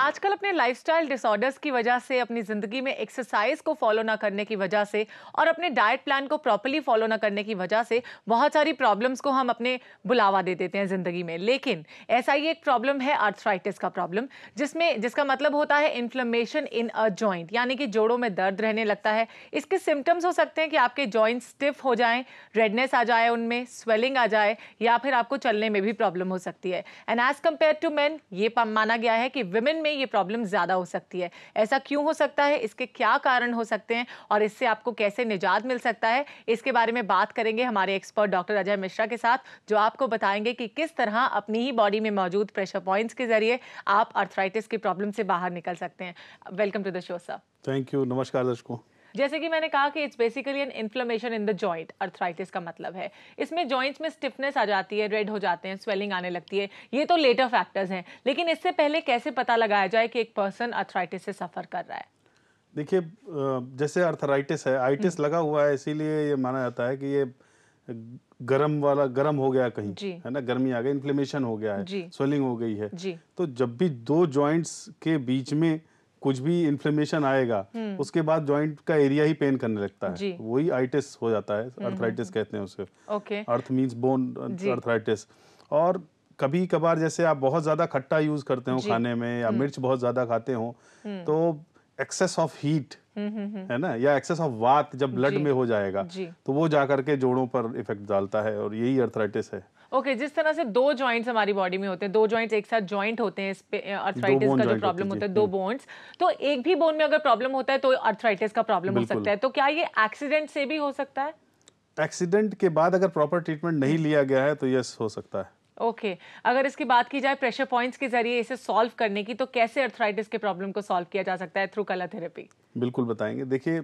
आजकल अपने lifestyle disorders की वजह से, अपनी ज़िंदगी में एक्सरसाइज को फॉलो ना करने की वजह से और अपने डाइट प्लान को प्रॉपर्ली फॉलो ना करने की वजह से बहुत सारी प्रॉब्लम्स को हम अपने बुलावा दे देते हैं ज़िंदगी में। लेकिन ऐसा ही एक प्रॉब्लम है आर्थराइटिस का प्रॉब्लम, जिसका मतलब होता है इन्फ्लेमेशन इन अ जॉइंट, यानी कि जोड़ों में दर्द रहने लगता है। इसके सिम्टम्स हो सकते हैं कि आपके जॉइंट स्टिफ हो जाएं, रेडनेस आ जाए, उनमें स्वेलिंग आ जाए, या फिर आपको चलने में भी प्रॉब्लम हो सकती है। And as compare to men, ये माना गया है कि विमेन में ये प्रॉब्लम ज्यादा हो सकती है। ऐसा क्यों हो सकता है, इसके क्या कारण हो सकते हैं और इससे आपको कैसे निजात मिल सकता है, इसके बारे में बात करेंगे हमारे एक्सपर्ट डॉक्टर अजय मिश्रा के साथ, जो आपको बताएंगे कि किस तरह अपनी ही बॉडी में मौजूद प्रेशर पॉइंट्स के जरिए आप आर्थराइटिस की प्रॉब्लम से बाहर निकल सकते हैं। Welcome to the show sir. Thank you. नमस्कार दर्शकों। जैसे कि मैंने कहा कि it's basically an inflammation in the joint, arthritis का मतलब है इसमें जॉइंट्स में स्टिफनेस आ जाती है, रेड हो जाते हैं, स्वेलिंग आने लगती है। ये तो लेटर फैक्टर्स हैं, लेकिन इससे पहले कैसे पता लगाया जाए कि एक पर्सन अर्थराइटिस से सफर कर रहा है? देखिए, जैसे अर्थराइटिस है, आइटिस लगा हुआ है, इसीलिए ये माना जाता है कि ये गर्म हो गया कहीं, जी है ना, गर्मी आ गई, इन्फ्लेमेशन हो गया है, जी स्वेलिंग हो गई है। जी तो जब भी दो जॉइंट्स के बीच में कुछ भी इन्फ्लेमेशन आएगा, उसके बाद जॉइंट का एरिया ही पेन करने लगता है, जी वही आइटिस हो जाता है, अर्थराइटिस कहते हैं उसे। ओके अर्थ मींस बोन, जी अर्थराइटिस। और कभी कभार जैसे आप बहुत ज़्यादा खट्टा यूज़ करते हो जी खाने में, या मिर्च बहुत ज़्यादा खाते हो, तो एक्सेस ऑफ हीट, है ना, या एक्सेस ऑफ वात जब ब्लड जी में हो जाएगा, जी तो वो जा करके जोड़ों पर इफेक्ट डालता है, और यही अर्थराइटिस है। ओके जिस तरह से दो जॉइंट्स हमारी बॉडी में होते हैं, दो जॉइंट्स एक साथ जॉइंट होते हैं, इस पे दो अर्थराइटिस बोन का जो जॉइंट होती प्रॉब्लम है होता जी। है, दो बोन्स, तो एक भी बोन में अगर प्रॉब्लम होता है तो अर्थराइटिस का प्रॉब्लम हो बिल्कुल। सकता है। तो क्या ये एक्सीडेंट से भी हो सकता है? एक्सीडेंट के बाद अगर प्रॉपर ट्रीटमेंट नहीं लिया गया है तो यस, हो सकता है। ओके अगर इसकी बात की जाए प्रेशर पॉइंट्स के जरिए इसे सॉल्व करने की, तो कैसे अर्थराइटिस के प्रॉब्लम को सॉल्व किया जा सकता है थ्रू कलर थेरेपी? बिल्कुल बताएंगे। देखिए,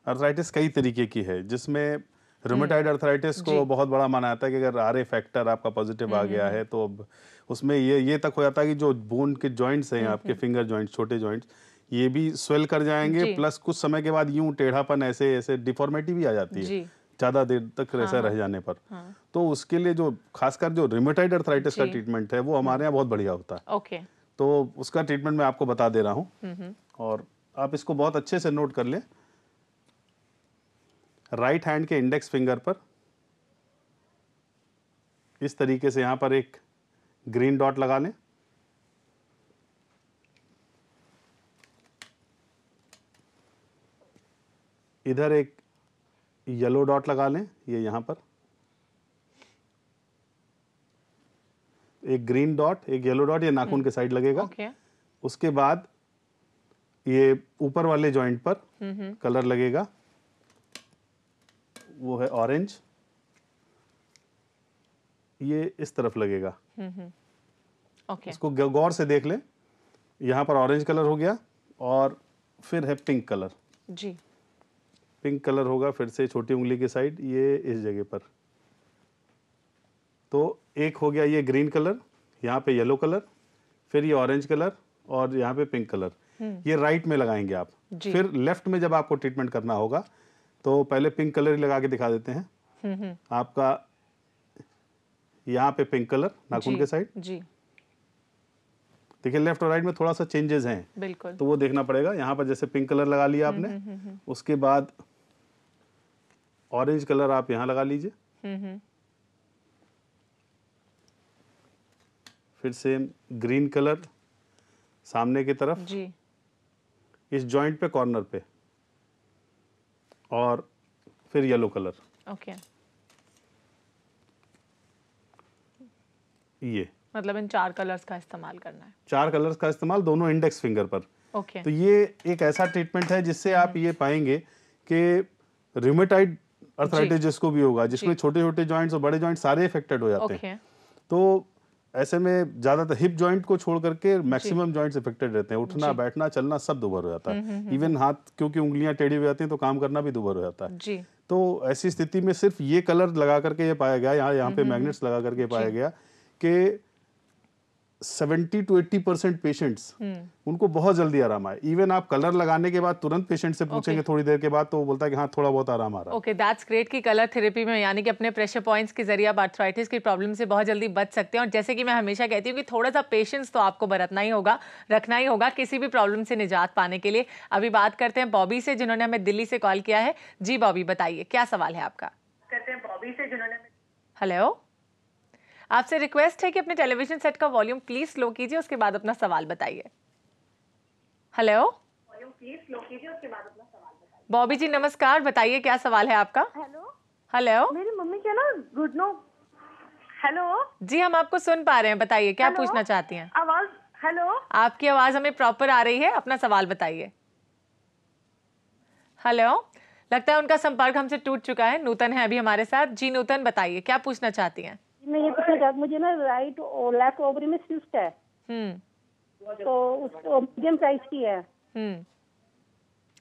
अर्थराइटिस कई तरीके की है, जिसमें रूमेटाइड अर्थराइटिस जी को बहुत बड़ा माना जाता है कि अगर आरए फैक्टर आपका पॉजिटिव आ गया है, तो अब उसमें ये तक हो जाता है कि जो बोन के जॉइंट्स हैं, आपके फिंगर जॉइंट्स, छोटे जॉइंट्स, ये भी स्वेल कर जाएंगे, जी प्लस कुछ समय के बाद यूं टेढ़ापन, ऐसे ऐसे डिफॉर्मेटिव भी आ जाती है जी ज़्यादा देर तक हाँ ऐसा हाँ रह जाने पर। हाँ तो उसके लिए जो खासकर जो रूमेटाइड अर्थराइटिस का जी ट्रीटमेंट है, वो हमारे यहाँ बहुत बढ़िया होता है। ओके तो उसका ट्रीटमेंट मैं आपको बता दे रहा हूँ, और आप इसको बहुत अच्छे से नोट कर लें। राइट हैंड के इंडेक्स फिंगर पर इस तरीके से यहाँ पर एक ग्रीन डॉट लगा लें। इधर एक येलो डॉट लगा लें, ये यहाँ पर एक ग्रीन डॉट, एक येलो डॉट, ये नाखून के साइड लगेगा। ओके उसके बाद ये ऊपर वाले जॉइंट पर कलर लगेगा, वो है ऑरेंज, ये इस तरफ लगेगा। ओके इसको गौर से देख लें, यहाँ पर ऑरेंज कलर हो गया, और फिर है पिंक कलर। जी पिंक कलर होगा फिर से छोटी उंगली की साइड, ये इस जगह पर। तो एक हो गया ये ग्रीन कलर, यहाँ पे येलो कलर, फिर ये ऑरेंज कलर, और यहाँ पे पिंक कलर। ये राइट में लगाएंगे आप। जी फिर लेफ्ट में जब आपको ट्रीटमेंट करना होगा, तो पहले पिंक कलर ही लगा के दिखा देते हैं। आपका यहाँ पे पिंक कलर नाखून जी के साइड। जी देखिए, लेफ्ट और राइट में थोड़ा सा चेंजेस हैं, बिल्कुल तो वो देखना पड़ेगा। यहाँ पर जैसे पिंक कलर लगा लिया आपने, उसके बाद ऑरेंज कलर आप यहाँ लगा लीजिए, फिर सेम ग्रीन कलर सामने की तरफ, जी इस जॉइंट पे, कॉर्नर पे, और फिर येलो कलर, ओके ये मतलब इन चार कलर्स का इस्तेमाल करना है। 4 कलर्स का इस्तेमाल दोनों इंडेक्स फिंगर पर। ओके तो ये एक ऐसा ट्रीटमेंट है जिससे आप ये पाएंगे कि रूमेटाइड अर्थराइटिस जिसको भी होगा, जिसमें छोटे छोटे जॉइंट्स और बड़े जॉइंट सारे इफेक्टेड हो जाते हैं। ओके तो ऐसे में ज्यादातर हिप जॉइंट को छोड़ करके मैक्सिमम जॉइंट्स इफेक्टेड रहते हैं। उठना, बैठना, चलना सब दुभर हो जाता है। इवन हाथ, क्योंकि उंगलियां टेढ़ी हो जाती हैं, तो काम करना भी दुभर हो जाता है। जी तो ऐसी स्थिति में सिर्फ ये कलर लगा करके ये पाया गया, यहाँ पे मैग्नेट्स लगा करके पाया गया कि 70 to 80% पेशेंट्स उनको बहुत जल्दी आराम आए। इवन आप कलर लगाने के बाद तुरंत पेशेंट से पूछेंगे थोड़ी देर के बाद, तो वो बोलता है कि हाँ थोड़ा बहुत आराम आ रहा है। ओके, दैट्स ग्रेट कि कलर थेरेपी में यानी कि अपने प्रेशर पॉइंट्स के जरिए आप आर्थराइटिस की प्रॉब्लम से बहुत जल्दी बच सकते हैं। और जैसे कि मैं हमेशा कहती हूँ कि थोड़ा सा पेशेंस तो आपको बरतना ही होगा, रखना ही होगा किसी भी प्रॉब्लम से निजात पाने के लिए। अभी बात करते हैं बॉबी से, जिन्होंने हमें दिल्ली से कॉल किया है। जी बॉबी, बताइए क्या सवाल है आपका। हेलो, आपसे रिक्वेस्ट है कि अपने टेलीविजन सेट का वॉल्यूम प्लीज स्लो कीजिए, उसके बाद अपना सवाल बताइए। हेलो बॉबी जी, नमस्कार, बताइए क्या सवाल है आपका। हेलो, मेरी मम्मी क्या ना घुटनों। हेलो जी हम आपको सुन पा रहे हैं, बताइए क्या पूछना चाहती हैं। आवाज। हेलो, आपकी आवाज हमें प्रॉपर आ रही है, अपना सवाल बताइए। हेलो, लगता है उनका संपर्क हमसे टूट चुका है। नूतन है अभी हमारे साथ। जी नूतन, बताइए क्या पूछना चाहती हैं। मैं ये पूछना चाहती, मुझे ना राइट और लेफ्ट ओवरी में सिस्ट है, तो उसको मीडियम साइज की है।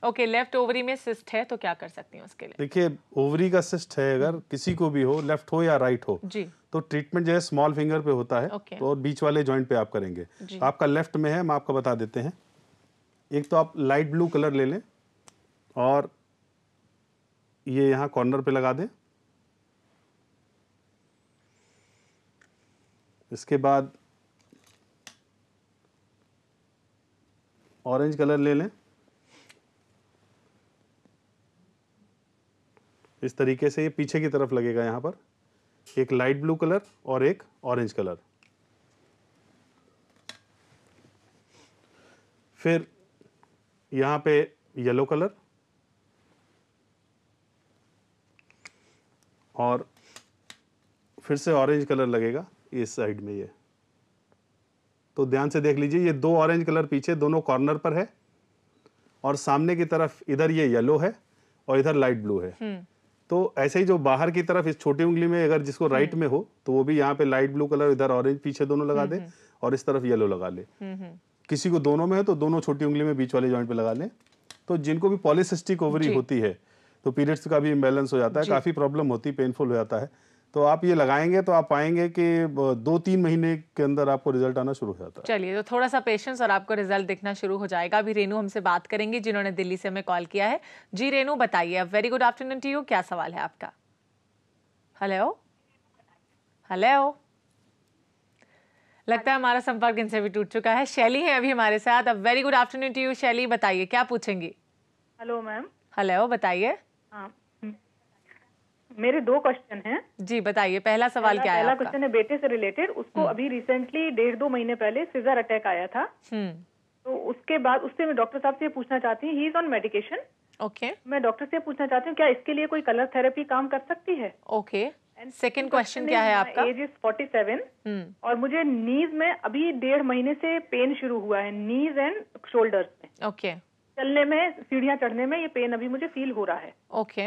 ओके, लेफ्ट ओवरी में सिस्ट है तो क्या कर सकती हैं उसके लिए। देखिए, ओवरी का सिस्ट है अगर किसी को भी हो, लेफ्ट हो या राइट हो, जी, तो ट्रीटमेंट जो है स्मॉल फिंगर पे होता है। ओके। तो और बीच वाले जॉइंट पे आप करेंगे। जी। तो आपका लेफ्ट में है, हम आपको बता देते हैं। एक तो आप लाइट ब्लू कलर ले लें और ये यहाँ कॉर्नर पे लगा दें। इसके बाद ऑरेंज कलर ले लें। इस तरीके से ये पीछे की तरफ लगेगा। यहाँ पर एक लाइट ब्लू कलर और एक ऑरेंज कलर। फिर यहाँ पे येलो कलर और फिर से ऑरेंज कलर लगेगा इस साइड में। ये तो ध्यान से देख लीजिए, ये दो ऑरेंज कलर पीछे दोनों कॉर्नर पर है और सामने की तरफ इधर ये येलो है और इधर लाइट ब्लू है। तो ऐसे ही जो बाहर की तरफ इस छोटी उंगली में अगर जिसको राइट में हो, तो वो भी यहाँ पे लाइट ब्लू कलर, इधर ऑरेंज पीछे दोनों लगा दे और इस तरफ येलो लगा ले। किसी को दोनों में है तो दोनों छोटी उंगली में बीच वाले जॉइंट पे लगा लें। तो जिनको भी पॉलीसिस्टिक ओवरी होती है तो पीरियड्स का भी इम्बैलेंस हो जाता है, काफ़ी प्रॉब्लम होती है, पेनफुल हो जाता है। तो आप ये लगाएंगे तो आप पाएंगे कि 2-3 महीने के अंदर आपको रिजल्ट आना शुरू हो जाता है। चलिए, तो थोड़ा सा पेशेंस और आपको रिजल्ट दिखना शुरू हो जाएगा। अभी रेनू हमसे बात करेंगी, जिन्होंने दिल्ली से हमें कॉल किया है। जी रेनू, बताइए। Very good afternoon to you, क्या सवाल है आपका। हेलो हेलो, लगता है हमारा संपर्क इनसे भी टूट चुका है। शैली है अभी हमारे साथ। अब very good afternoon to you Shaili, बताइए क्या पूछेंगी। Hello ma'am. हेलो, बताइए। हाँ, मेरे 2 क्वेश्चन हैं। जी बताइए, पहला सवाल क्या है पहला आपका। क्वेश्चन है बेटे से रिलेटेड। उसको अभी रिसेंटली 1.5-2 महीने पहले सीजर अटैक आया था। तो उसके बाद उससे मैं डॉक्टर साहब से पूछना चाहती हूँ, he is on medication. Okay, मैं डॉक्टर से पूछना चाहती हूँ क्या इसके लिए कोई कलर थेरेपी काम कर सकती है। ओके। सेकंड क्वेश्चन क्या है आपका। एज इज 47 और मुझे नीज में अभी 1.5 महीने से पेन शुरू हुआ है, नीज एंड शोल्डर्स में। ओके, चलने में, सीढ़ियाँ चढ़ने में ये पेन अभी मुझे फील हो रहा है। ओके,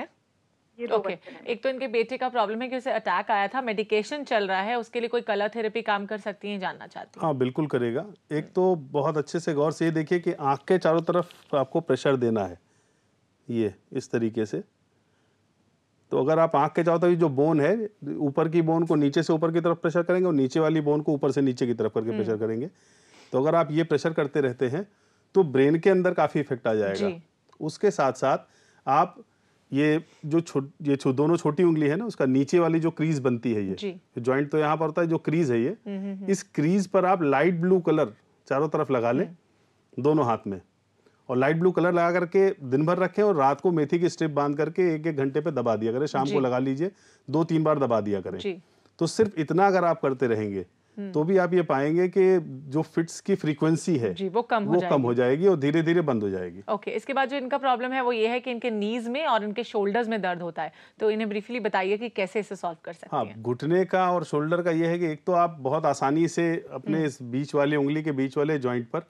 ये 2 ओके। क्वेश्चन हैं। एक तो इनके बेटे का प्रॉब्लम है कि उसे अटैक आया था, मेडिकेशन चल रहा है, उसके लिए कोई कलर थेरेपी काम कर सकती है, जानना चाहती हूँ। हाँ बिल्कुल करेगा। एक तो बहुत अच्छे से गौर से ये देखिए कि आँख के चारों तरफ आपको प्रेशर देना है, ये इस तरीके से। तो अगर आप आँख के चारों तरफ जो बोन है, ऊपर की बोन को नीचे से ऊपर की तरफ प्रेशर करेंगे और नीचे वाली बोन को ऊपर से नीचे की तरफ करके प्रेशर करेंगे, तो अगर आप ये प्रेशर करते रहते हैं तो ब्रेन के अंदर काफ़ी इफेक्ट आ जाएगा। उसके साथ साथ आप ये जो दोनों छोटी उंगली है ना, उसका नीचे वाली जो क्रीज बनती है, ये जॉइंट तो यहाँ पर होता है, जो क्रीज है ये, इस क्रीज पर आप लाइट ब्लू कलर चारों तरफ लगा लें दोनों हाथ में, और लाइट ब्लू कलर लगा करके दिन भर रखें और रात को मेथी की स्ट्रिप बांध करके 1-1 घंटे पे दबा दिया करें। शाम को लगा लीजिए, 2-3 बार दबा दिया करें। तो सिर्फ इतना अगर आप करते रहेंगे तो भी आप ये पाएंगे कि जो फिट्स की फ्रीक्वेंसी है वो कम हो जाएगी और धीरे धीरे बंद हो जाएगी। ओके, इसके बाद जो इनका प्रॉब्लम है वो ये है कि इनके नीज में और इनके शोल्डर्स में दर्द होता है, तो इन्हें ब्रीफली बताइए कि कैसे इसे सॉल्व कर सकते हैं। घुटने का और शोल्डर का ये है कि एक तो आप बहुत आसानी से अपने इस बीच वाली उंगली के बीच वाले जॉइंट पर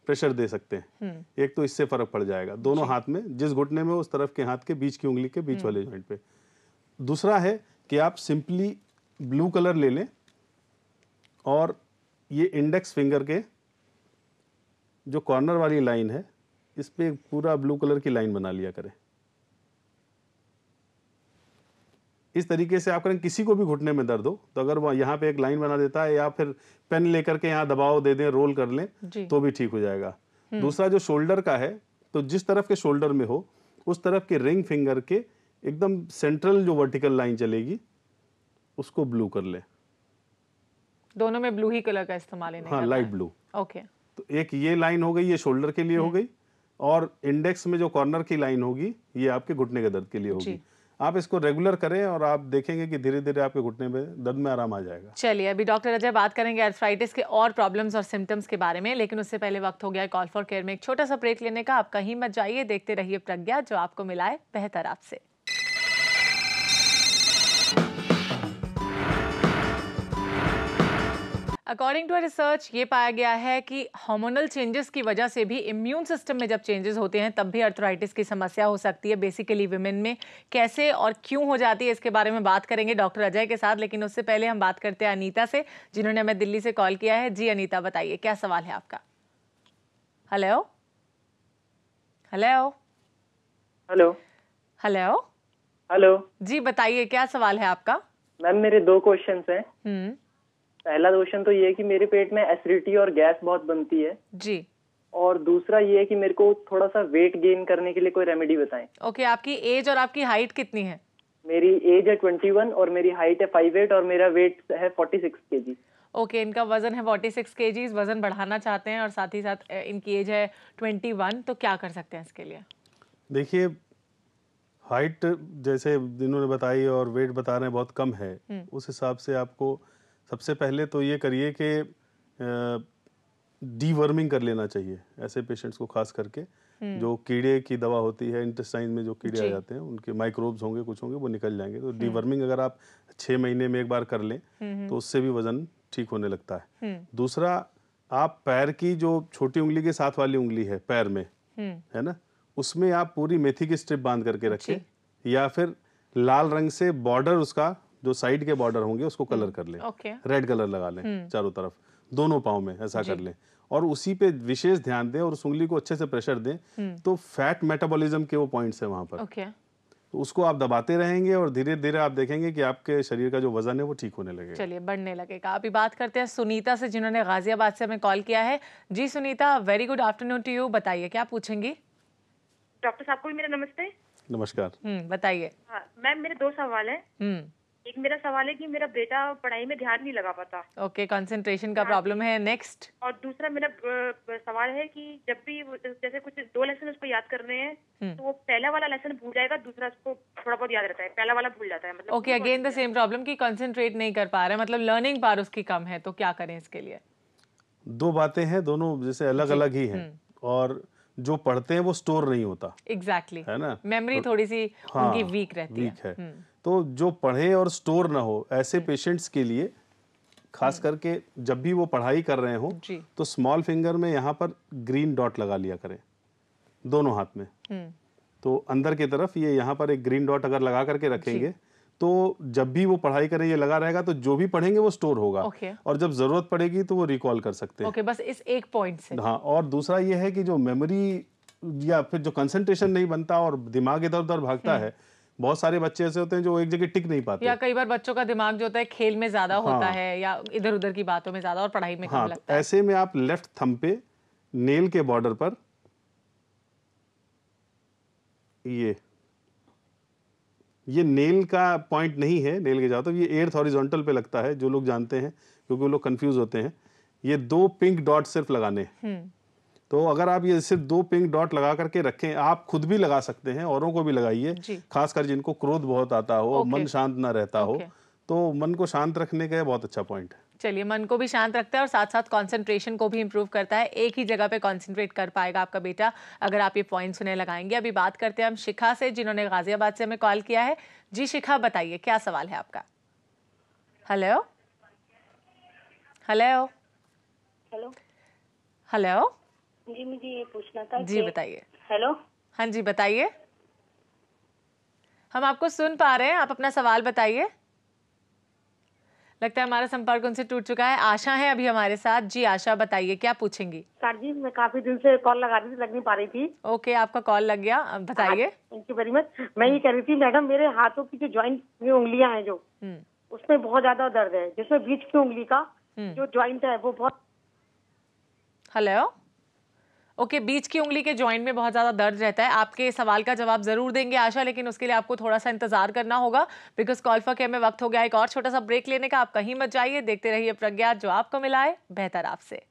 प्रेशर दे सकते हैं। एक तो इससे फर्क पड़ जाएगा दोनों हाथ में, जिस घुटने में उस तरफ के हाथ के बीच की उंगली के बीच वाले जॉइंट पे। दूसरा है कि आप सिंपली ब्लू कलर ले लें और ये इंडेक्स फिंगर के जो कॉर्नर वाली लाइन है, इस पे एक पूरा ब्लू कलर की लाइन बना लिया करें। इस तरीके से आप करें, किसी को भी घुटने में दर्द हो तो अगर वो यहाँ पे एक लाइन बना देता है या फिर पेन लेकर के यहाँ दबाव दे दें, रोल कर लें तो भी ठीक हो जाएगा। दूसरा जो शोल्डर का है, तो जिस तरफ के शोल्डर में हो उस तरफ के रिंग फिंगर के एकदम सेंट्रल जो वर्टिकल लाइन चलेगी उसको ब्लू कर ले। दोनों में ब्लू ही कलर का इस्तेमाल है? हाँ, लाइट ब्लू। ओके। तो एक ये लाइन हो गई, ये शोल्डर के लिए हो गई, और इंडेक्स में जो कॉर्नर की लाइन होगी ये आपके घुटने के दर्द के लिए होगी। आप इसको रेगुलर करें और आप देखेंगे कि धीरे धीरे आपके घुटने में दर्द में आराम आ जाएगा। चलिए, अभी डॉक्टर अजय बात करेंगे आर्थराइटिस के और प्रॉब्लम्स और सिम्टम्स के बारे में, लेकिन उससे पहले वक्त हो गया है कॉल फॉर केयर में एक छोटा सा ब्रेक लेने का। आप कहीं मत जाइए, देखते रहिए प्रज्ञा, जो आपको मिलाए बेहतर आपसे। अकॉर्डिंग टू रिसर्च ये पाया गया है कि हार्मोनल चेंजेस की वजह से भी इम्यून सिस्टम में जब चेंजेस होते हैं तब भी अर्थराइटिस की समस्या हो सकती है। बेसिकली विमेन में कैसे और क्यों हो जाती है इसके बारे में बात करेंगे डॉक्टर अजय के साथ, लेकिन उससे पहले हम बात करते हैं अनीता से, जिन्होंने हमें दिल्ली से कॉल किया है। जी अनीता, बताइए क्या सवाल है आपका? Hello hello hello hello hello जी, बताइए क्या सवाल है आपका? मैम, मेरे 2 क्वेश्चंस हैं। पहला क्वेश्चन तो ये है कि मेरे पेट में एसिडिटी और गैस बहुत बनती है जी, और दूसरा ये है कि मेरे को थोड़ा सा वेट गेन करने के लिए कोई रेमेडी बताएं। ओके। आपकी एज और आपकी हाइट कितनी है? मेरी एज है 21 और मेरी हाइट है 5'8" और मेरा वेट है 46 kg। ओके, इनका वजन है 46 kg, वजन बढ़ाना चाहते हैं और साथ ही साथ इनकी एज है 21, तो क्या कर सकते हैं इसके लिए? देखिए, हाइट जैसे इन्होंने बताई और वेट बता रहे हैं बहुत कम है, उस हिसाब से आपको सबसे पहले तो ये करिए कि डीवर्मिंग कर लेना चाहिए ऐसे पेशेंट्स को, खास करके जो कीड़े की दवा होती है, इंटेस्टाइन में जो कीड़े आ जाते हैं उनके माइक्रोब्स होंगे, कुछ होंगे, वो निकल जाएंगे। तो डीवर्मिंग अगर आप 6 महीने में एक बार कर लें तो उससे भी वजन ठीक होने लगता है। दूसरा, आप पैर की जो छोटी उंगली के साथ वाली उंगली है पैर में, है ना, उसमें आप पूरी मेथी की स्ट्रिप बांध करके रखें, या फिर लाल रंग से बॉर्डर, उसका जो साइड के बॉर्डर होंगे उसको कलर कर लें, रेड कलर लगा लें चारों तरफ, दोनों पाँव में ऐसा कर लें, और उसी पे विशेष ध्यान दें और उस उंगली को अच्छे से प्रेशर दें। तो फैट मेटाबॉलिज्म के वो पॉइंट्स है वहां पर, तो उसको आप दबाते रहेंगे और धीरे धीरे आप देखेंगे कि आपके शरीर का जो वजन है वो ठीक होने लगेगा। चलिए, बढ़ने लगेगा। अभी बात करते हैं सुनीता से, जिन्होंने गाजियाबाद से हमें कॉल किया है। जी Sunita, very good afternoon to you. बताइए क्या पूछेंगी? डॉक्टर साहब को भी मेरा नमस्ते। नमस्कार। बताइए। हाँ मैम, मेरे 2 सवाल हैं। एक मेरा सवाल है कि मेरा बेटा पढ़ाई में ध्यान नहीं लगा पाता। ओके, कंसंट्रेशन का प्रॉब्लम है। नेक्स्ट। और दूसरा मेरा सवाल है कि जब भी जैसे कुछ 2 लेसन उसको याद करने हैं तो वो पहला वाला लेसन भूल जाएगा, दूसरा उसको थोड़ा बहुत याद रहता है, पहला वाला भूल जाता है। मतलब okay, again the same problem कि कंसंट्रेट नहीं कर पा रहे हैं, मतलब लर्निंग पावर उसकी कम है, तो क्या करें इसके लिए? 2 बातें हैं, दोनों जैसे अलग अलग ही हैं, और जो पढ़ते हैं वो स्टोर नहीं होता। एग्जैक्टली, है ना, मेमोरी थोड़ी सी उनकी वीक रहती है। तो जो पढ़े और स्टोर ना हो ऐसे पेशेंट्स के लिए, खास करके जब भी वो पढ़ाई कर रहे हो, तो स्मॉल फिंगर में यहाँ पर ग्रीन डॉट लगा लिया करें दोनों हाथ में। तो अंदर की तरफ ये यहाँ पर एक ग्रीन डॉट अगर लगा करके रखेंगे तो जब भी वो पढ़ाई करें ये लगा रहेगा, तो जो भी पढ़ेंगे वो स्टोर होगा, और जब जरूरत पड़ेगी तो वो रिकॉल कर सकते हैं। बस इस एक पॉइंट से। हाँ, और दूसरा ये है कि जो मेमोरी या फिर जो कंसंट्रेशन नहीं बनता और दिमाग इधर उधर भागता है, बहुत सारे बच्चे ऐसे होते हैं जो एक जगह टिक नहीं पाते, या कई बार बच्चों का दिमाग जो होता है खेल में ज्यादा होता है या इधर उधर की बातों में ज्यादा और पढ़ाई में कम लगता है। ऐसे में आप लेफ्ट थंब पे नेल के बॉर्डर पर ये नेल का पॉइंट नहीं है, नेल के जाओ तो ये 8th हॉरिजॉन्टल पे लगता है, जो लोग जानते हैं, क्योंकि वो लोग कंफ्यूज होते हैं। ये 2 पिंक डॉट सिर्फ लगाने। तो अगर आप ये सिर्फ 2 पिंक डॉट लगा करके रखें, आप खुद भी लगा सकते हैं, औरों को भी लगाइए, खासकर जिनको क्रोध बहुत आता हो, मन शांत ना रहता हो, तो मन को शांत रखने का बहुत अच्छा पॉइंट है। चलिए, मन को भी शांत रखता है और साथ साथ कंसंट्रेशन को भी इंप्रूव करता है। एक ही जगह पे कंसंट्रेट कर पाएगा आपका बेटा अगर आप ये पॉइंट्स उन्हें लगाएंगे। अभी बात करते हैं हम शिखा से, जिन्होंने गाजियाबाद से हमें कॉल किया है। जी शिखा, बताइए क्या सवाल है आपका? हेलो हेलो हेलो हेलो जी, मुझे ये पूछना था। जी बताइए। हेलो, हाँ जी बताइए, हम आपको सुन पा रहे हैं, आप अपना सवाल बताइए। लगता है हमारा संपर्क उनसे टूट चुका है। आशा है अभी हमारे साथ। जी आशा, बताइए क्या पूछेंगी? सर जी, मैं काफी दिन से कॉल लगा रही थी, लग नहीं पा रही थी। ओके, आपका कॉल लग गया, अब बताइए। Thank you very much. मैं ये कह रही थी मैडम, मेरे हाथों की जो ज्वाइंट में उंगलियां हैं जो, उसमें बहुत ज्यादा दर्द है, जिसमें बीच की उंगली का जो ज्वाइंट है वो बहुत। हेलो, ओके, बीच की उंगली के जॉइंट में बहुत ज़्यादा दर्द रहता है। आपके सवाल का जवाब ज़रूर देंगे आशा, लेकिन उसके लिए आपको थोड़ा सा इंतजार करना होगा, बिकॉज कॉल फॉर केयर में वक्त हो गया एक और छोटा सा ब्रेक लेने का। आप कहीं मत जाइए, देखते रहिए प्रज्ञात, जो आपको मिलाए बेहतर आपसे।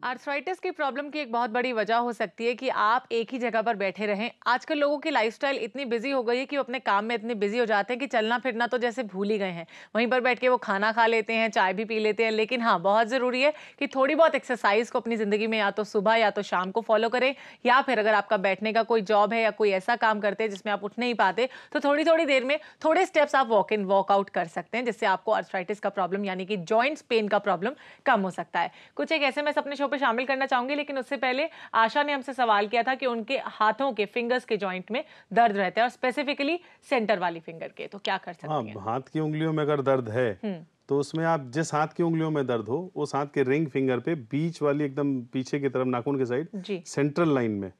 आर्थराइटिस की प्रॉब्लम की एक बहुत बड़ी वजह हो सकती है कि आप एक ही जगह पर बैठे रहें। आजकल लोगों की लाइफस्टाइल इतनी बिजी हो गई है कि वो अपने काम में इतने बिजी हो जाते हैं कि चलना फिरना तो जैसे भूल ही गए हैं। वहीं पर बैठ के वो खाना खा लेते हैं, चाय भी पी लेते हैं, लेकिन हाँ, बहुत ज़रूरी है कि थोड़ी बहुत एक्सरसाइज को अपनी ज़िंदगी में या तो सुबह या तो शाम को फॉलो करें, या फिर अगर आपका बैठने का कोई जॉब है या कोई ऐसा काम करते हैं जिसमें आप उठ नहीं पाते, तो थोड़ी थोड़ी देर में थोड़े स्टेप्स आप वॉक इन वॉकआउट कर सकते हैं, जिससे आपको आर्थराइटिस का प्रॉब्लम यानी कि जॉइंट्स पेन का प्रॉब्लम कम हो सकता है। कुछ एक SMS अपने शो पर शामिल करना चाहूंगी, लेकिन उससे पहले आशा ने हमसे सवाल किया था कि उनके हाथों के फिंगर्स के जॉइंट में दर्द रहता है, और स्पेसिफिकली सेंटर वाली फिंगर के, तो क्या कर सकते हैं? हाथ की उंगलियों में अगर दर्द है तो उसमें आप जिस हाथ की उंगलियों में दर्द हो उस हाथ के रिंग फिंगर पे बीच वाली एकदम पीछे की तरफ नाखून के साइड सेंट्रल लाइन में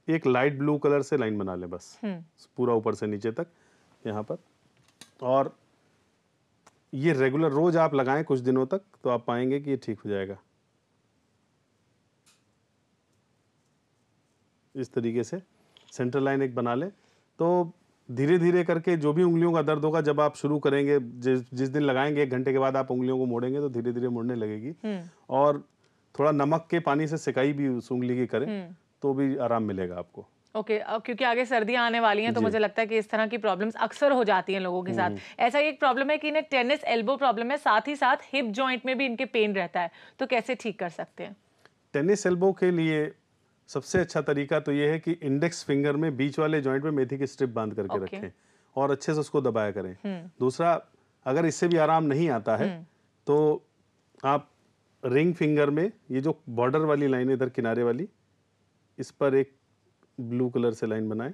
एक लाइट ब्लू कलर से लाइन बना ले, बस पूरा ऊपर से नीचे तक यहाँ पर। और ये रेगुलर रोज आप लगाएं कुछ दिनों तक, तो आप पाएंगे कि ये ठीक हो जाएगा। इस तरीके से सेंट्रल लाइन एक बना ले, तो धीरे धीरे करके जो भी उंगलियों का दर्द होगा, जब आप शुरू करेंगे, जिस दिन लगाएंगे 1 घंटे के बाद आप उंगलियों को मोड़ेंगे तो धीरे धीरे मुड़ने लगेगी। और थोड़ा नमक के पानी से सिकाई भी उस उंगली की करें तो भी आराम मिलेगा आपको। ओके, क्योंकि आगे सर्दियां आने वाली हैं, तो मुझे लगता है कि इस तरह की प्रॉब्लम्स अक्सर हो जाती हैं लोगों के साथ। ऐसा एक प्रॉब्लम है कि इन्हें टेनिस एल्बो प्रॉब्लम है, साथ ही साथ हिप जॉइंट में भी इनके पेन रहता है, तो कैसे ठीक कर सकते हैं? टेनिस एल्बो के लिए सबसे अच्छा तरीका तो ये है कि इंडेक्स फिंगर में बीच वाले जॉइंट में मेथी की स्ट्रिप बांध करके रखें और अच्छे से उसको दबाया करें। दूसरा, अगर इससे भी आराम नहीं आता है तो आप रिंग फिंगर में ये जो बॉर्डर वाली लाइन है इधर किनारे वाली, इस पर एक ब्लू कलर से लाइन बनाएं।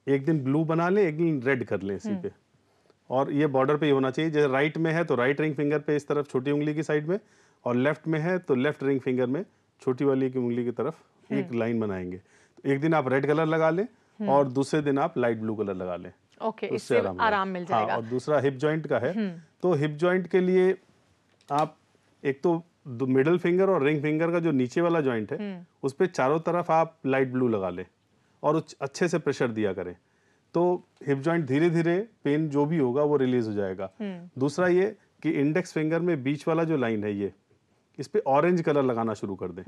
एक दिन ब्लू बना लें, एक दिन रेड कर लें इसी पे, और ये बॉर्डर पे ही होना चाहिए। जैसे राइट में है तो राइट रिंग फिंगर पे इस तरफ छोटी उंगली की साइड में, और लेफ्ट में है तो लेफ्ट रिंग फिंगर में छोटी वाली की उंगली की तरफ एक लाइन बनाएंगे। तो एक दिन आप रेड कलर लगा लें और दूसरे दिन आप लाइट ब्लू कलर लगा लें। ओके, इससे आराम मिल जाएगा। और दूसरा हिप जॉइंट का है, तो हिप जॉइंट के लिए आप एक तो मिडल फिंगर और रिंग फिंगर का जो नीचे वाला जॉइंट है उस पर चारों तरफ आप लाइट ब्लू लगा लें और अच्छे से प्रेशर दिया करें, तो हिप जॉइंट धीरे धीरे पेन जो भी होगा वो रिलीज हो जाएगा। दूसरा ये कि इंडेक्स फिंगर में बीच वाला जो लाइन है ये, इस पे ऑरेंज कलर लगाना शुरू कर दें।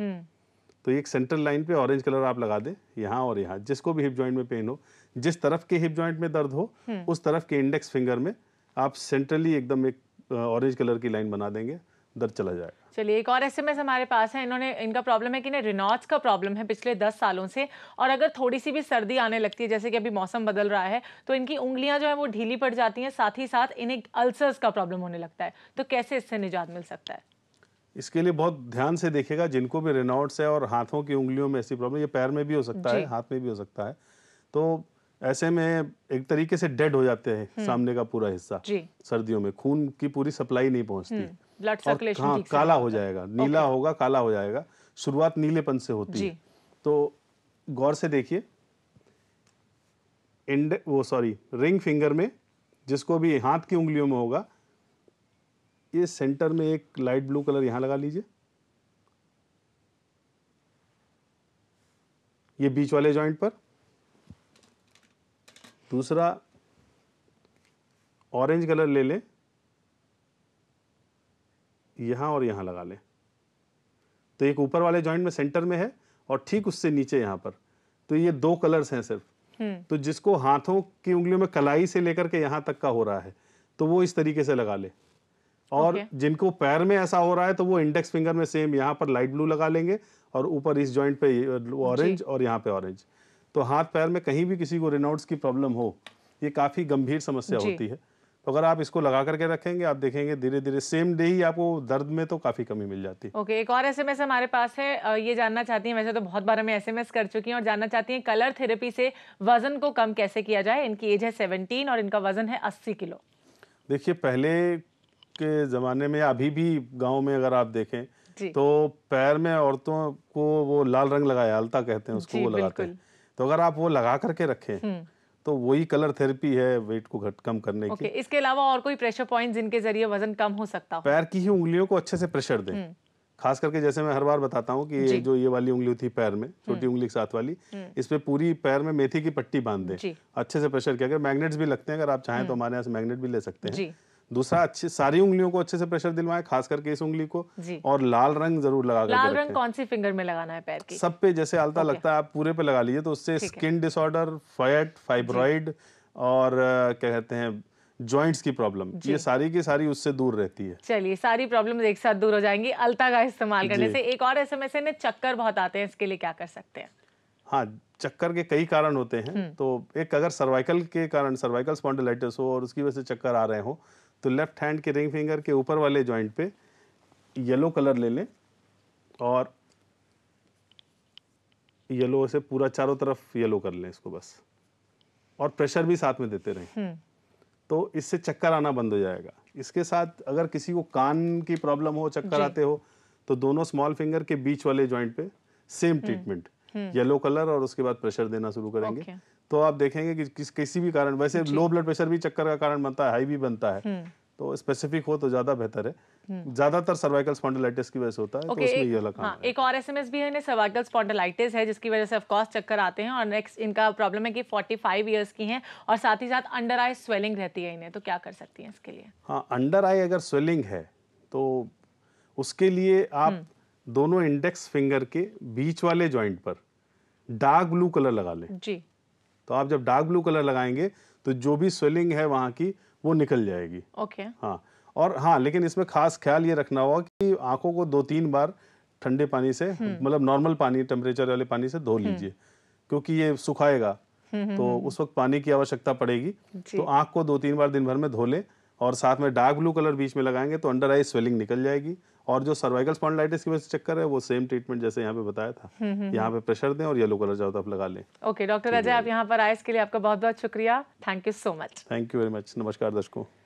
तो एक सेंट्रल लाइन पे ऑरेंज कलर आप लगा दें यहाँ और यहाँ, जिसको भी हिप जॉइंट में पेन हो, जिस तरफ के हिप जॉइंट में दर्द हो उस तरफ के इंडेक्स फिंगर में आप सेंट्रली एकदम एक ऑरेंज कलर की लाइन बना देंगे, दर्द चला जाएगा। चलिए, एक और SMS हमारे पास है। इनका प्रॉब्लम है कि इन्हें रिनॉट्स का प्रॉब्लम है पिछले 10 सालों से, और अगर थोड़ी सी भी सर्दी आने लगती है, जैसे कि अभी मौसम बदल रहा है, तो इनकी उंगलियां जो है वो ढीली पड़ जाती हैं, साथ ही साथ इन्हें अल्सर्स का प्रॉब्लम होने लगता है। तो कैसे इससे निजात मिल सकता है? इसके लिए बहुत ध्यान से देखिएगा। जिनको भी रेनॉट्स है और हाथों की उंगलियों में ऐसी प्रॉब्लम, ये पैर में भी हो सकता है, हाथ में भी हो सकता है, तो ऐसे में एक तरीके से डेड हो जाते हैं सामने का पूरा हिस्सा। सर्दियों में खून की पूरी सप्लाई नहीं पहुंचती, ब्लड सर्कुलेशन हाँ, काला हो जाएगा, नीला होगा, काला हो जाएगा। शुरुआत नीलेपन से होती है, तो गौर से देखिए। रिंग फिंगर में जिसको भी हाथ की उंगलियों में होगा, ये सेंटर में एक लाइट ब्लू कलर यहां लगा लीजिए, ये बीच वाले जॉइंट पर। दूसरा ऑरेंज कलर ले लें, यहां और यहां लगा लें। तो एक ऊपर वाले जॉइंट में सेंटर में है और ठीक उससे नीचे यहां पर, तो ये 2 कलर्स हैं सिर्फ। तो जिसको हाथों की उंगलियों में कलाई से लेकर के यहां तक का हो रहा है तो वो इस तरीके से लगा ले, और जिनको पैर में ऐसा हो रहा है तो वो इंडेक्स फिंगर में सेम यहाँ पर लाइट ब्लू लगा लेंगे और ऊपर इस जॉइंट पे ऑरेंज और यहाँ पे ऑरेंज। तो हाथ पैर में कहीं भी किसी को रेनॉट्स की प्रॉब्लम हो, ये काफ़ी गंभीर समस्या होती है, तो अगर आप इसको लगा करके रखेंगे, आप देखेंगे धीरे धीरे सेम डे ही आपको दर्द में तो काफ़ी कमी मिल जाती है। ओके, एक और एसएमएस हमारे पास है। ये जानना चाहती हैं, वैसे तो बहुत बार मैं एसएमएस कर चुकी हूँ, और जानना चाहती हैं कलर थेरेपी से वजन को कम कैसे किया जाए। इनकी एज है 17 और इनका वजन है 80 किलो। देखिए, पहले के ज़माने में, अभी भी गांव में अगर आप देखें तो पैर में औरतों को वो लाल रंग लगाया, अलता कहते हैं उसको, वो लगाते हैं। तो अगर आप वो लगा करके रखें तो वही कलर थेरेपी है वेट को कम करने की। इसके अलावा और कोई प्रेशर पॉइंट जिनके जरिए वजन कम हो सकता हो? पैर की ही उंगलियों को अच्छे से प्रेशर दें, खास करके जैसे मैं हर बार बताता हूँ कि जो ये वाली उंगली थी पैर में, छोटी उंगली के साथ वाली, इस पे पूरी पैर में मेथी की पट्टी बांध दें, अच्छे से प्रेशर किया। अगर मैग्नेट्स भी लगते हैं, अगर आप चाहें तो हमारे यहाँ से मैग्नेट भी ले सकते हैं। दूसरा, अच्छी सारी उंगलियों को अच्छे से प्रेशर दिलवाएं, खास करके इस उंगली को, और लाल रंग जरूर लगा करके लाल रंग कौन सी फिंगर में लगाना है पैर की? सब पे, जैसे अलता लगता है आप पूरे पे लगा लीजिए, तो उससे स्किन डिसऑर्डर, फैट, फाइब्रॉइड और क्या कहते हैं जॉइंट्स की प्रॉब्लम, ये सारी की सारी उससे दूर रहती है। चलिए, सारी प्रॉब्लम्स एक साथ दूर हो जाएंगी अलता का इस्तेमाल करने से। एक और एसएमएस है, चक्कर बहुत आते हैं, इसके लिए क्या कर सकते हैं? हाँ, चक्कर के कई कारण होते हैं। तो एक, अगर सर्वाइकल के कारण, सर्वाइकल स्पॉन्डिलाइटिस हो और उसकी वजह से चक्कर आ रहे हो, तो लेफ्ट हैंड के रिंग फिंगर के ऊपर वाले जॉइंट पे येलो कलर ले लें और येलो से पूरा चारों तरफ येलो कर लें इसको बस, और प्रेशर भी साथ में देते रहें, तो इससे चक्कर आना बंद हो जाएगा। इसके साथ अगर किसी को कान की प्रॉब्लम हो, चक्कर आते हो, तो दोनों स्मॉल फिंगर के बीच वाले जॉइंट पे सेम ट्रीटमेंट, येलो कलर और उसके बाद प्रेशर देना शुरू करेंगे। तो आप देखेंगे कि किसी भी कारण, वैसे लो ब्लड प्रेशर भी चक्कर का कारण बनता है, हाई भी बनता है, तो स्पेसिफिक हो तो ज्यादा बेहतर है। ज्यादातर सर्वाइकल स्पॉन्डिलाइटिस की वजह से होता है, तो उसमें ये वाला काम है। एक और एसएमएस भी है, सर्वाइकल स्पॉन्डिलाइटिस है, जिसकी वजह से ऑफ कोर्स चक्कर आते हैं, और नेक्स्ट इनका प्रॉब्लम है कि 45 इयर्स की हैं और साथ ही साथ अंडर आई स्वेलिंग रहती है इन्हें, तो क्या कर सकती हैं इसके लिए? हाँ, अंडर आई अगर स्वेलिंग है तो उसके लिए आप दोनों इंडेक्स फिंगर के बीच वाले जॉइंट पर डार्क ब्लू कलर लगा लें जी। तो आप जब डार्क ब्लू कलर लगाएंगे तो जो भी स्वेलिंग है वहां की वो निकल जाएगी। ओके। हाँ, और हाँ, लेकिन इसमें खास ख्याल ये रखना होगा कि आंखों को 2-3 बार ठंडे पानी से, मतलब नॉर्मल पानी, टेम्परेचर वाले पानी से धो लीजिए, क्योंकि ये सुखाएगा तो उस वक्त पानी की आवश्यकता पड़ेगी। तो आंख को 2-3 बार दिन भर में धो लें, और साथ में डार्क ब्लू कलर बीच में लगाएंगे तो अंडर आई स्वेलिंग निकल जाएगी। और जो सर्वाइकल स्पॉन्डिलाइटिस की वजह से चक्कर है, वो सेम ट्रीटमेंट जैसे यहाँ पे बताया था, यहाँ पे प्रेशर दें और येलो कलर चारों तरफ लगा लें। ओके डॉक्टर अजय, आप यहाँ पर आए इसके लिए आपका बहुत बहुत शुक्रिया। Thank you so much. Thank you very much. नमस्कार दर्शकों।